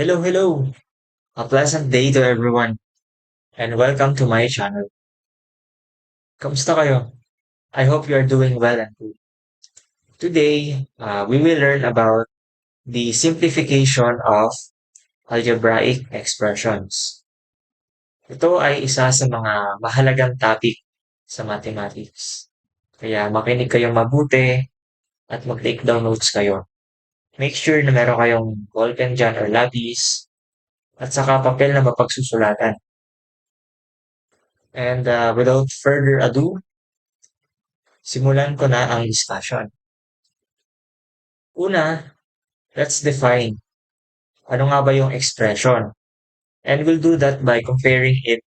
Hello, hello! A pleasant day to everyone, and welcome to my channel. Kamusta kayo? I hope you are doing well and good. Today, we will learn about the simplification of algebraic expressions. Ito ay isa sa mga mahalagang topic sa mathematics. Kaya makinig kayong mabuti at mag-take down notes kayo. Make sure na meron kayong ballpen dyan or lapis at saka papel na mapagsusulatan. And without further ado, simulan ko na ang discussion. Una, let's define ano nga ba yung expression. And we'll do that by comparing it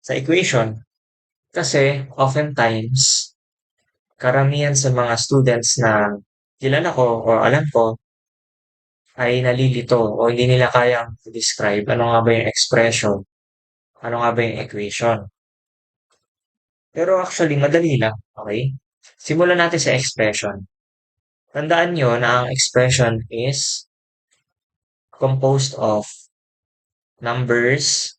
sa equation. Kasi oftentimes, karamihan sa mga students na kilala ko o alam ko ay nalilito o hindi nila kayang describe ano nga ba yung expression, ano nga ba yung equation. Pero actually, madali lang, okay? Simulan natin sa expression. Tandaan nyo na ang expression is composed of numbers,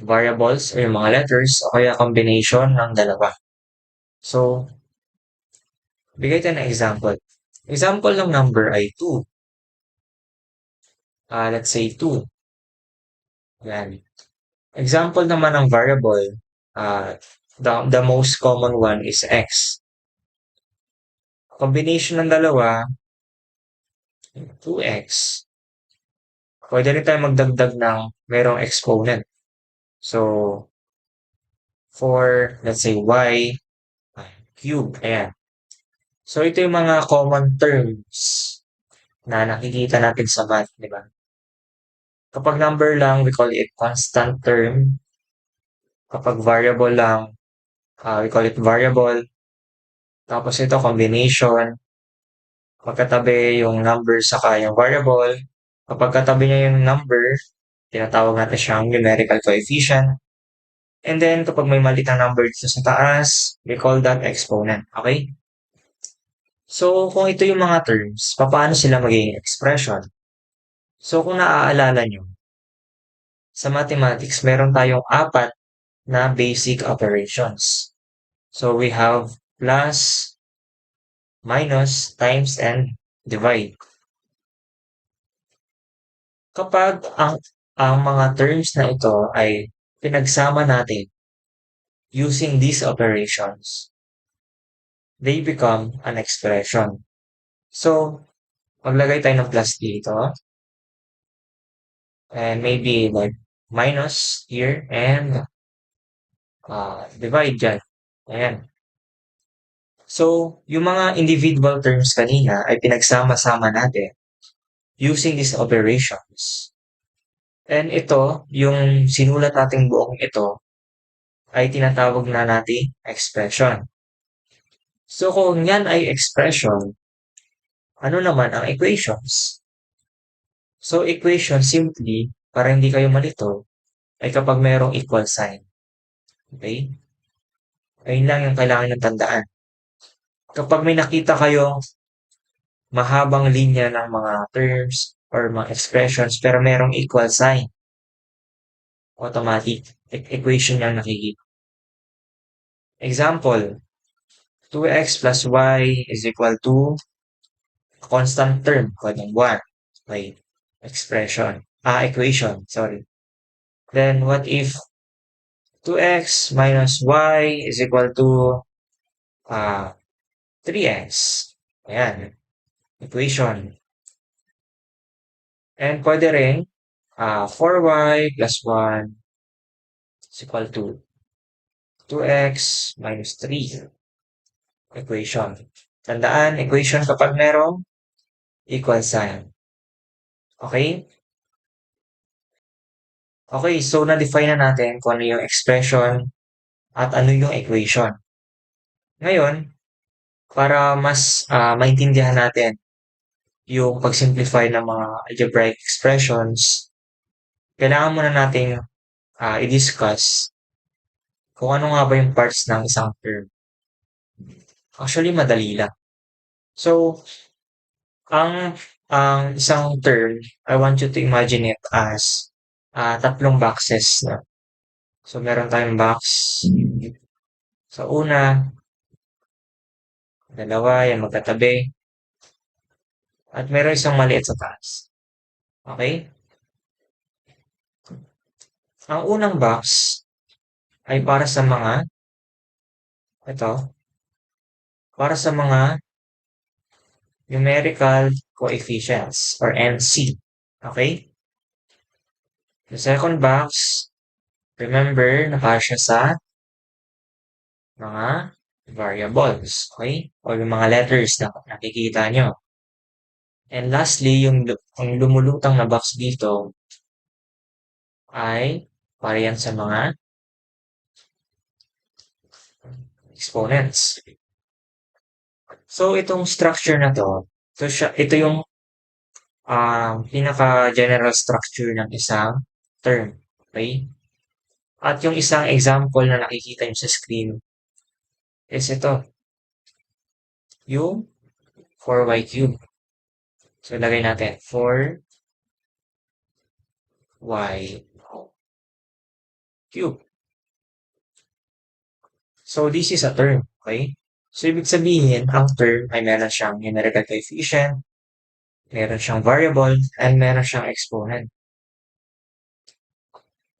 variables, o yung mga letters, o kaya combination ng dalawa. So, bigay tayo ng example. Example ng number ay 2. Let's say 2. Yan. Example naman ng variable, the most common one is x. Combination ng dalawa, 2x. Pwede rin tayo magdagdag ng merong exponent. So, for, let's say, y cube. Ayan. So, ito yung mga common terms na nakikita natin sa math, di ba? Kapag number lang, we call it constant term. Kapag variable lang, we call it variable. Tapos ito, combination. Magkatabi yung number saka yung variable. Kapag katabi niya yung number, tinatawag natin siyang numerical coefficient. And then, kapag may maliit na number dito sa taas, we call that exponent. Okay? So, kung ito yung mga terms, paano sila magiging expression? So, kung naaalala nyo, sa mathematics, meron tayong apat na basic operations. So, we have plus, minus, times, and divide. Kapag ang mga terms na ito ay pinagsama natin using these operations, they become an expression. So, maglagay tayo ng plus dito. And maybe like minus here and divide dyan. Ayan. So, yung mga individual terms kanina ay pinagsama-sama natin using these operations. And ito, yung sinulat nating buong ito, ay tinatawag na nating expression. So, kung yan ay expression, ano naman ang equations? So, equation simply, para hindi kayo malito, ay kapag mayroong equal sign. Okay? Ayun lang yung kailangan ng tandaan. Kapag may nakita kayong mahabang linya ng mga terms or mga expressions pero merong equal sign, automatic equation yung nakikita. Example, 2x plus y is equal to constant term, called 1. Okay, equation, sorry. Then, what if 2x minus y is equal to 3x? Ayan, equation. And pwede rin, 4y plus 1 is equal to 2x minus 3. Equation. Tandaan, equation kapag merong equal sign. Okay? Okay, so na-define na natin kung ano yung expression at ano yung equation. Ngayon, para mas maintindihan natin yung pag-simplify ng mga algebraic expressions, kailangan muna nating i-discuss kung ano nga ba yung parts ng isang term. Actually, madali lang. So, ang Ang isang term, I want you to imagine it as tatlong boxes. No? So, meron tayong box sa una, dalawa, yan magkatabi, at meron isang maliit sa taas. Okay? Ang unang box ay ito, para sa mga numerical coefficients or NC. Okay? The second box, remember, nakasya sa mga variables. Okay? O yung mga letters na nakikita nyo. And lastly, ang lumulutang na box dito ay para yan sa mga exponents. So, itong structure na to, ito yung pinaka-general structure ng isang term. Okay? At yung isang example na nakikita nyo sa screen is ito, yung 4y cube. So, lagay natin 4y cube. So, this is a term. Okay? So, ibig sabihin, ang term ay meron siyang numerical coefficient, meron siyang variable, and meron siyang exponent.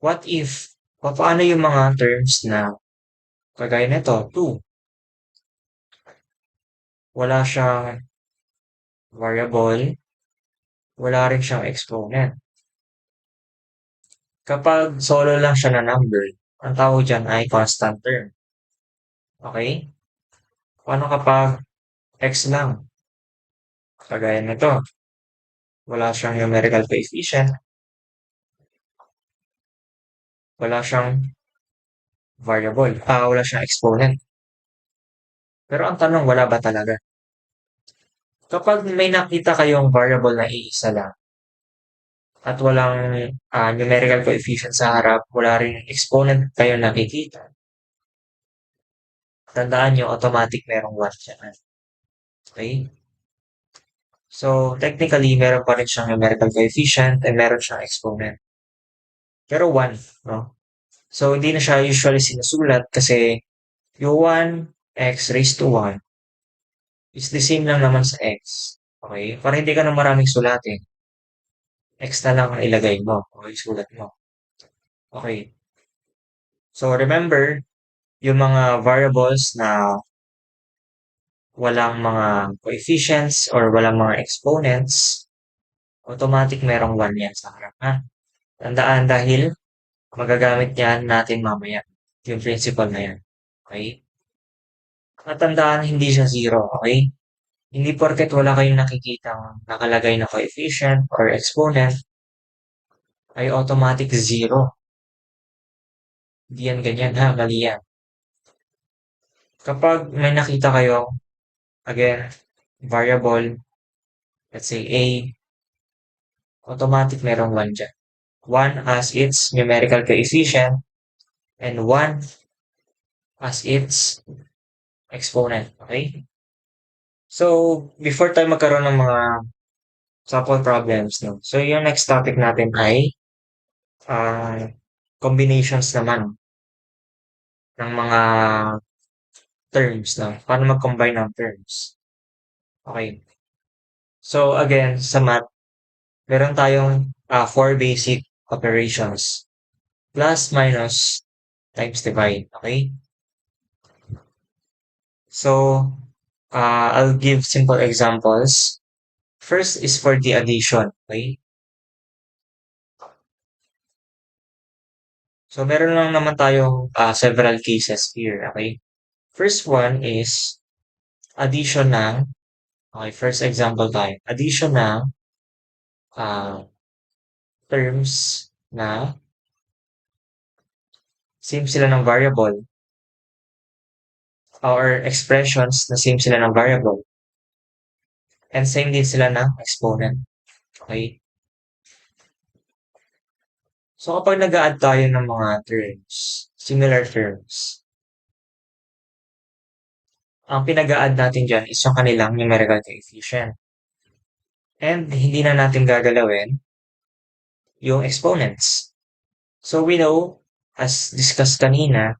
What if, paano yung mga terms na kagaya nito, 2? Wala siyang variable, wala rin siyang exponent. Kapag solo lang siya na number, ang tawag dyan ay constant term. Okay? Paano kapag x lang? Kagaya nito, wala siyang numerical coefficient, wala siyang variable, wala siyang exponent. Pero ang tanong, wala ba talaga? Kapag may nakita kayong variable na iisa lang, at walang numerical coefficient sa harap, wala rin exponent kayo nakikita, tandaan nyo, automatic merong 1 dyan. Okay? So, technically, meron pa rin siyang numerical coefficient and meron siyang exponent. Pero 1, no? So, hindi na siya usually sinusulat kasi yung 1x raised to 1 is the same lang naman sa x. Okay? Para hindi ka na maraming sulatin. X na lang ang ilagay mo. Okay, sulat mo. Okay. So, remember, yung mga variables na walang mga coefficients or walang mga exponents, automatic merong 1 yan sa harap. Ha? Tandaan dahil magagamit yan natin mamaya. Yung principle na yan. Okay? At tandaan, hindi siya 0. Okay? Hindi porket wala kayong nakikitang nakalagay na coefficient or exponent, ay automatic 0. Hindi yan ganyan ha, mali yan. Kapag may nakita kayo, again, variable, let's say A, automatic merong 1 dyan. 1 as its numerical coefficient and 1 as its exponent. Okay? So, before tayo magkaroon ng mga sample problems, no? So, yung next topic natin ay combinations naman ng mga terms, no? Paano mag-combine ng terms. Okay. So, again, sa math, meron tayong 4 basic operations. Plus, minus, times, divide. Okay? So, I'll give simple examples. First is for the addition. Okay? So, meron lang naman tayong several cases here. Okay? First one is addition ng, okay, first example tayo. Addition ng terms na same sila ng variable or expressions na same sila ng variable and same din sila ng exponent. Okay? So, kapag nag-a-add tayo ng mga terms, similar terms, ang pinag-a-add natin dyan is yung kanilang numerical coefficient. And hindi na natin gagalawin yung exponents. So we know, as discussed kanina,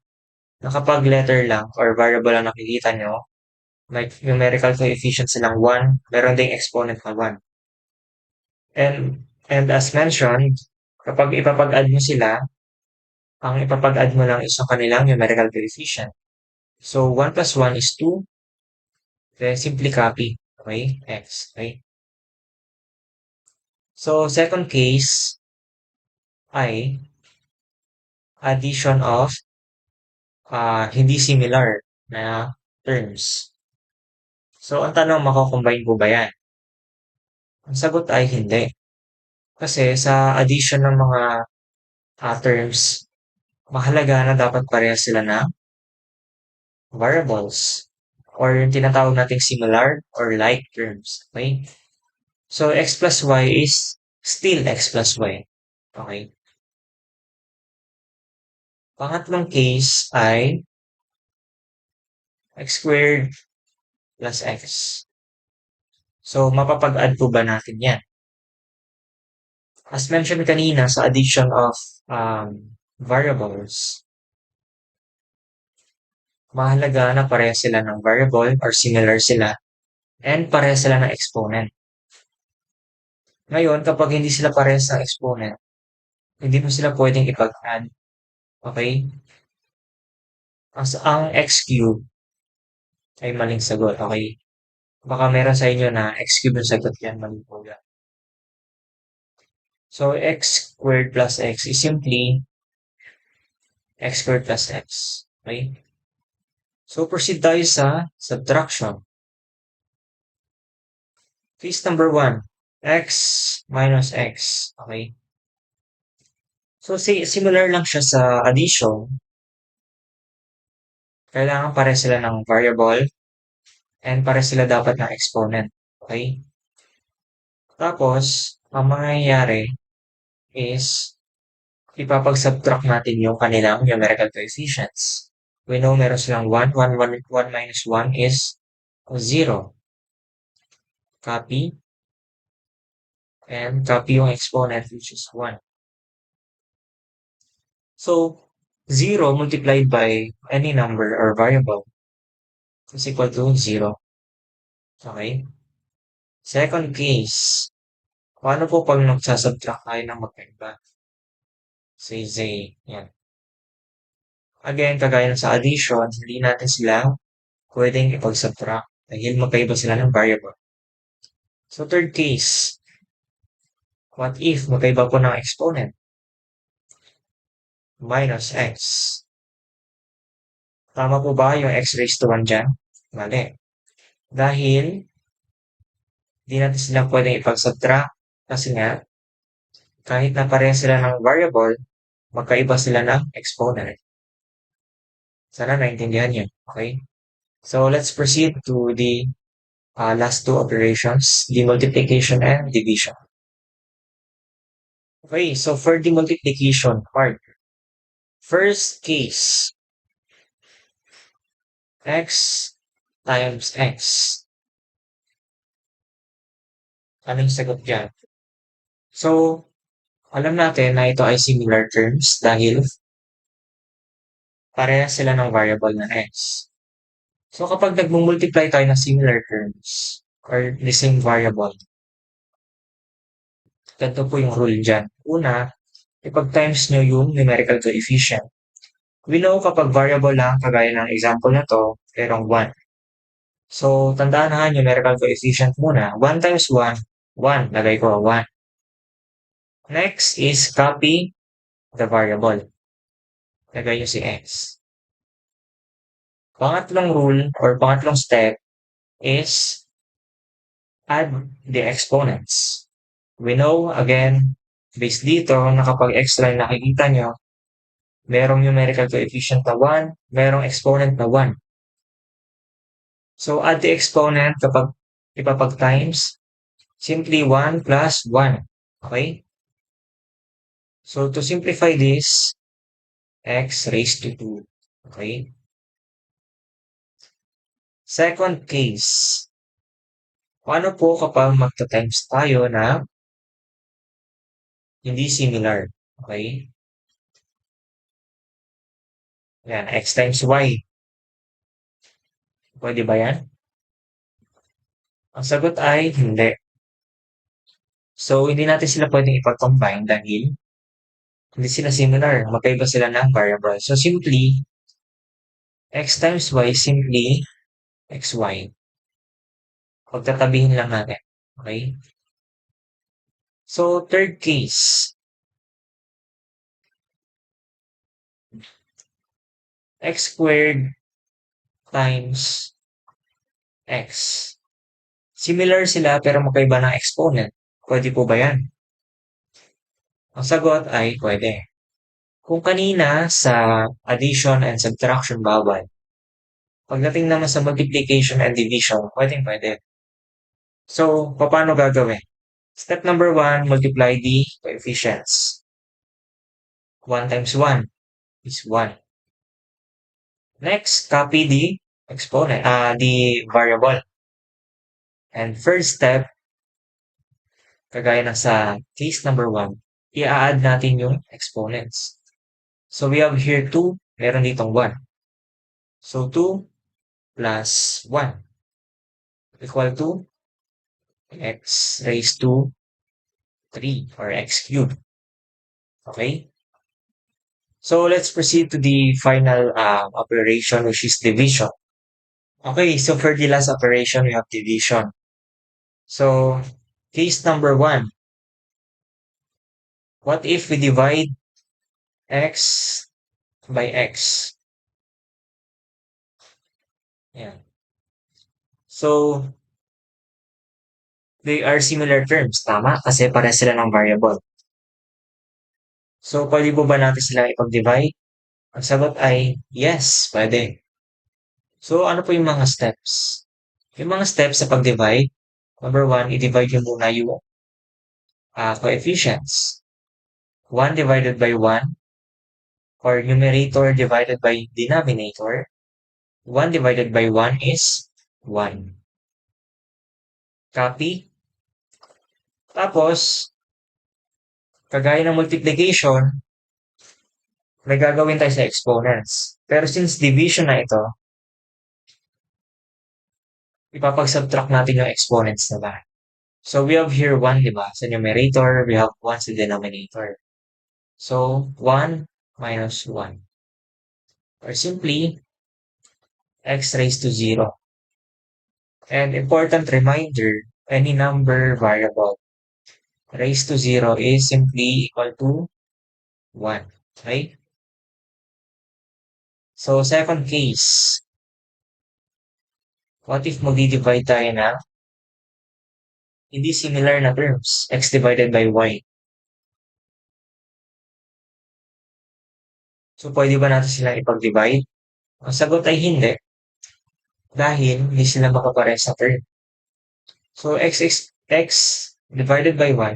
na kapag letter lang or variable lang nakikita nyo, may numerical coefficient silang 1, meron ding exponent na 1. And as mentioned, kapag ipapag-add mo sila, ang ipapag-add mo lang is yung kanilang numerical coefficient. So 1 plus 1 is 2, then simply copy, okay, x, okay? So second case ay addition of hindi similar na terms. So ang tanong, mako-combine ko ba yan? Ang sagot ay hindi. Kasi sa addition ng mga terms, mahalaga na dapat parehas sila na variables or yung tinatawag nating similar or like terms. Okay? So x plus y is still x plus y. Okay? Pangatlong case ay x squared plus x. So mapapag-add po ba natin yan? As mentioned kanina sa addition of variables, mahalaga na parehas sila ng variable or similar sila and parehas sila ng exponent. Ngayon, kapag hindi sila parehas ng exponent, hindi mo sila pwedeng ipag-add. Okay? Ang x cube ay maling sagot. Okay? Baka meron sa inyo na x cube yung sagot yan. Mali po yan. So, x squared plus x is simply x squared plus x. Okay? So, proceed tayo sa subtraction. Case number 1, x minus x. Okay? So, similar lang siya sa addition. Kailangan pare sila ng variable and pare sila dapat ng exponent. Okay? Tapos, ang mangyayari is ipapag-subtract natin yung kanilang numerical coefficients. We know meron silang 1. 1 minus 1 is 0. Copy. And copy yung exponent, which is 1. So, 0 multiplied by any number or variable is equal to 0. Okay? Second case, paano po pag nagsasubtract tayo ng magkaiba? Say Z. Yan. Again, kagaya ng sa addition, hindi natin sila pwedeng ipag-subtract dahil magkaiba sila ng variable. So, third case, what if magkaiba po ng exponent? Minus x. Tama po ba yung x raised to 1 dyan? Mali. Dahil, di natin sila pwedeng ipag-subtract kasi nga, kahit na pareha sila ng variable, magkaiba sila ng exponent. Sana naintindihan niyo. Okay? So, let's proceed to the last two operations, the multiplication and division. Okay, so for the multiplication part, first case, x times x. Anong sagot dyan? So, alam natin na ito ay similar terms dahil pareha sila ng variable na x. So, kapag nag-multiply tayo ng similar terms or the same variable, ganito po yung rule dyan. Una, ipag-times nyo yung numerical coefficient. We know kapag variable lang, kagaya ng example na to, merong 1. So, tandaan na numerical coefficient muna. 1 times 1, 1. Lagay ko 1. Next is copy the variable. Lagay nyo si x. Pangatlong rule or pangatlong step is add the exponents. We know, again, based dito, na kapag x lang nakikita nyo, merong numerical coefficient na 1, merong exponent na 1. So, add the exponent kapag ipapag-times, simply 1 plus 1. Okay? So, to simplify this, x raised to 2. Okay? Second case, Paano po kapag magta-times tayo na hindi similar? Okay? Yan, x times y. Pwede ba yan? Ang sagot ay hindi. So, hindi natin sila pwedeng ipag-combine dahil hindi sila similar. Magkaiba sila ng variable. So, simply, x times y simply xy. Pagtatabihin lang natin. Okay? So, third case, x squared times x. Similar sila pero magkaiba ng exponent. Pwede po ba yan? Ang sagot ay pwede. Kung kanina sa addition and subtraction bawal, pagdating naman sa multiplication and division, pwede. So, paano gagawin? Step number 1, multiply the coefficients. 1 times 1 is 1. Next, copy the exponent, the variable. And first step, kagaya na sa case number 1, i-add natin yung exponents. So we have here 2, meron ditong 1. So 2 plus 1 equal to x raised to 3 or x cubed. Okay? So let's proceed to the final operation, which is division. Okay, so for the last operation, we have division. So case number 1, what if we divide x by x? Yeah. So they are similar terms, tama? Kasi pare sila ng variable. So pwede po ba natin sila ipag-divide? Ang sagot ay yes, pwede. So ano po yung mga steps? Yung mga steps sa pag-divide, number 1, i-divide nyo muna yung coefficients. 1 divided by 1, or numerator divided by denominator. 1 divided by 1 is 1. Copy. Tapos, kagaya ng multiplication, may gagawin tayo sa exponents. Pero since division na ito, ipapag-subtract natin yung exponents na ba. So we have here 1, di ba? Sa numerator, we have 1 sa denominator. So 1 minus 1. Or simply, x raised to 0. And important reminder, any number variable raised to 0 is simply equal to 1. Okay? So second case, what if magdi-divide tayo na hindi similar na terms, x divided by y. So, pwede ba natin sila ipag-divide? Ang sagot ay hindi. Dahil hindi sila makapares sa term. So, x divided by y.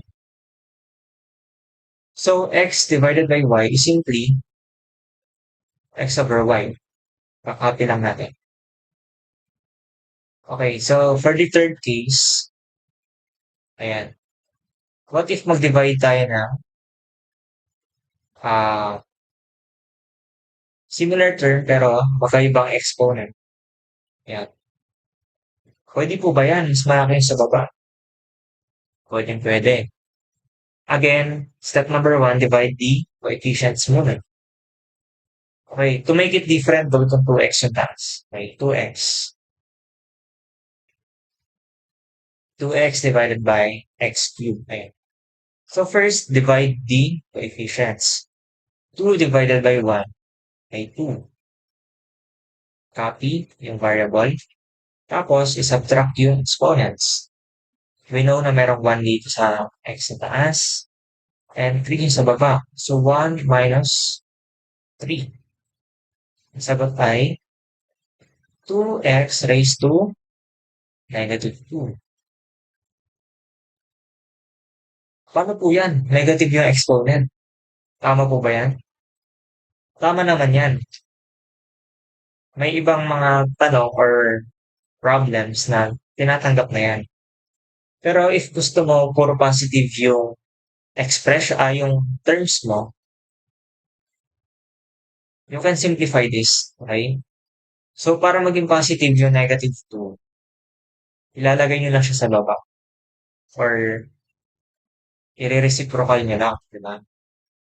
So, x divided by y is simply x over y. Kakopy lang natin. Okay, so for the third case, ayan. What if mag-divide tayo na similar term pero magkaibang exponent? Ayan. Pwede po ba yan? Mas malaki sa baba. Pwede. Again, step number 1, divide the coefficients muna. Okay, to make it different, gawin kong 2x yung taas. Okay, 2x. 2x divided by x cubed. Ayan. So first, divide the coefficients. 2 divided by 1 ay 2. Copy yung variable. Tapos, isubtract yung exponents. We know na merong 1 dito sa x sa taas and 3 yung sa baba. So 1 minus 3. Ang sagot ay 2x raised to negative 2. Paano po yan? Negative yung exponent. Tama po ba yan? Tama naman yan. May ibang mga tanong or problems na tinatanggap na yan. Pero if gusto mo puro positive yung expression, yung terms mo, you can simplify this, okay? So, para maging positive yung negative 2, ilalagay nyo lang siya sa baba or i-reciprocal nyo lang, di ba?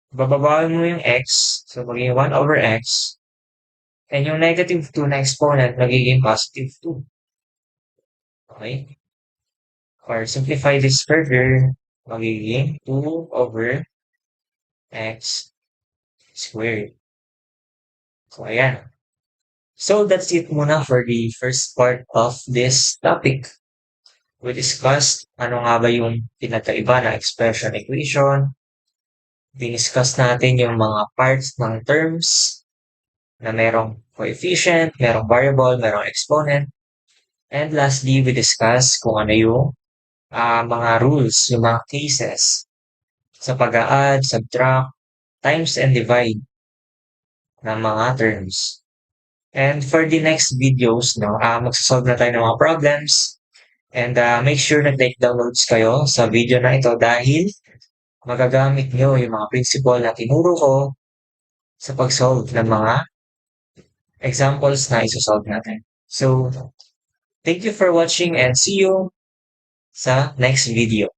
Bababawin mo yung x, so magiging 1 over x, and yung negative 2 na exponent magiging positive 2. Okay? Or simplify this further, magiging 2 over x squared. So, ayan. So, that's it muna for the first part of this topic. We discussed ano nga ba yung pinagkaiba ng expression equation. Diniscuss natin yung mga parts ng terms na merong coefficient, merong variable, merong exponent. And lastly, we discuss kung ano yung mga rules, yung mga cases sa pag-add, subtract, times, and divide ng mga terms. And for the next videos, no, magsasolve na tayo ng mga problems. And make sure na take down notes kayo sa video na ito dahil magagamit nyo yung mga principle na tinuro ko sa pag-solve ng mga examples na isosolve natin. So, thank you for watching and see you sa next video.